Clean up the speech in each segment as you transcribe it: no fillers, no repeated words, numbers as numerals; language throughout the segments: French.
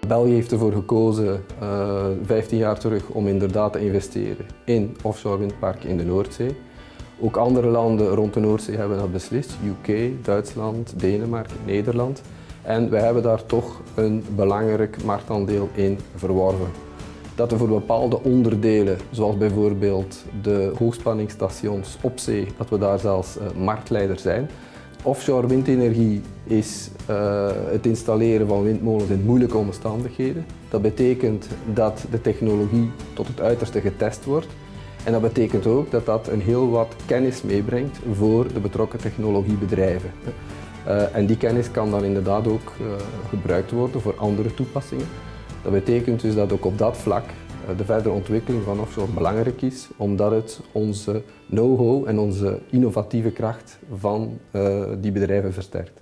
België heeft ervoor gekozen 15 jaar terug om inderdaad te investeren in offshore windparken in de Noordzee. Ook andere landen rond de Noordzee hebben dat beslist. UK, Duitsland, Denemarken, Nederland. En wij hebben daar toch een belangrijk marktaandeel in verworven. Dat er voor bepaalde onderdelen, zoals bijvoorbeeld de hoogspanningsstations op zee, dat we daar zelfs marktleider zijn. Offshore windenergie is het installeren van windmolens in moeilijke omstandigheden. Dat betekent dat de technologie tot het uiterste getest wordt. En dat betekent ook dat dat een heel wat kennis meebrengt voor de betrokken technologiebedrijven. En die kennis kan dan inderdaad ook gebruikt worden voor andere toepassingen. Dat betekent dus dat ook op dat vlak de verdere ontwikkeling van offshore belangrijk is, omdat het onze know-how en onze innovatieve kracht van die bedrijven versterkt.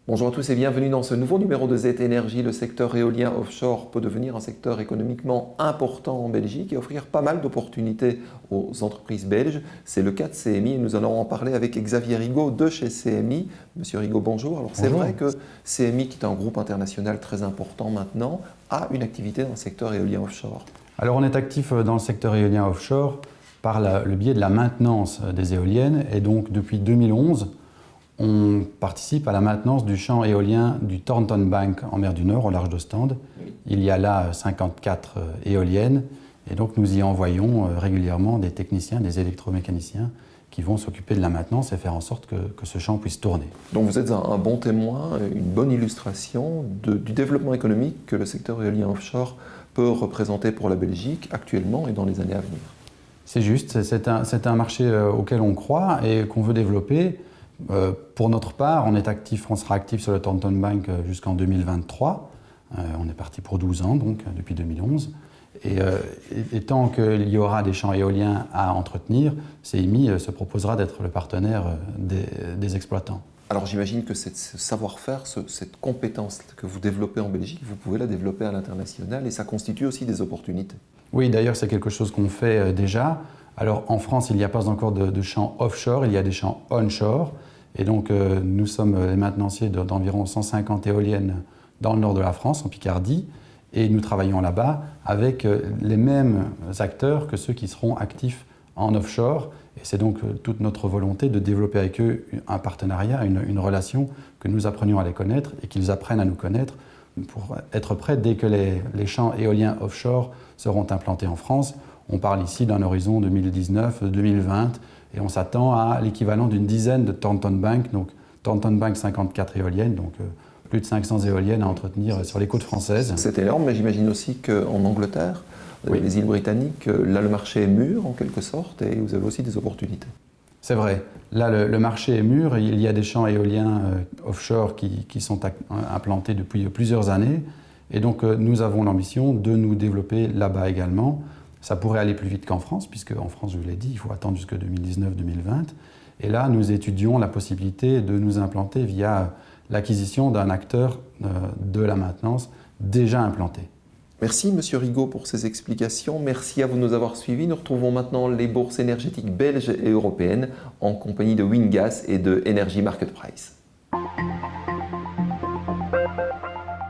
Bonjour à tous et bienvenue dans ce nouveau numéro de ZT Énergie. Le secteur éolien offshore peut devenir un secteur économiquement important en Belgique et offrir pas mal d'opportunités aux entreprises belges. C'est le cas de CMI et nous allons en parler avec Xavier Rigaud de chez CMI. Monsieur Rigaud, bonjour. Alors c'est vrai que CMI, qui est un groupe international très important maintenant, a une activité dans le secteur éolien offshore. Alors on est actif dans le secteur éolien offshore par le biais de la maintenance des éoliennes et donc depuis 2011, on participe à la maintenance du champ éolien du Thornton Bank en mer du Nord, au large d'Ostende. Il y a là 54 éoliennes et donc nous y envoyons régulièrement des techniciens, des électromécaniciens qui vont s'occuper de la maintenance et faire en sorte que ce champ puisse tourner. Donc vous êtes un bon témoin, une bonne illustration du développement économique que le secteur éolien offshore peut représenter pour la Belgique actuellement et dans les années à venir. C'est juste, c'est un marché auquel on croit et qu'on veut développer. Pour notre part, on sera actif sur le Thornton Bank jusqu'en 2023. On est parti pour 12 ans, donc depuis 2011. Et tant qu'il y aura des champs éoliens à entretenir, CMI se proposera d'être le partenaire des exploitants. Alors j'imagine que ce savoir-faire, cette compétence que vous développez en Belgique, vous pouvez la développer à l'international et ça constitue aussi des opportunités. Oui, d'ailleurs c'est quelque chose qu'on fait déjà. Alors en France, il n'y a pas encore de champs offshore, il y a des champs onshore. Et donc nous sommes les maintenanciers d'environ 150 éoliennes dans le nord de la France, en Picardie, et nous travaillons là-bas avec les mêmes acteurs que ceux qui seront actifs en offshore. Et c'est donc toute notre volonté de développer avec eux un partenariat, une relation que nous apprenions à les connaître et qu'ils apprennent à nous connaître pour être prêts dès que les champs éoliens offshore seront implantés en France. On parle ici d'un horizon 2019-2020 et on s'attend à l'équivalent d'une dizaine de Thornton Bank, donc Thornton Bank 54 éoliennes, donc plus de 500 éoliennes à entretenir sur les côtes françaises. C'est énorme, mais j'imagine aussi qu'en Angleterre, les îles britanniques, là le marché est mûr en quelque sorte et vous avez aussi des opportunités. C'est vrai, là le marché est mûr, il y a des champs éoliens offshore qui sont implantés depuis plusieurs années et donc nous avons l'ambition de nous développer là-bas également. Ça pourrait aller plus vite qu'en France, puisque en France, je vous l'ai dit, il faut attendre jusqu'en 2019-2020. Et là, nous étudions la possibilité de nous implanter via l'acquisition d'un acteur de la maintenance déjà implanté. Merci Monsieur Rigaud pour ces explications. Merci à vous de nous avoir suivis. Nous retrouvons maintenant les bourses énergétiques belges et européennes en compagnie de Wingas et de Energy Market Price.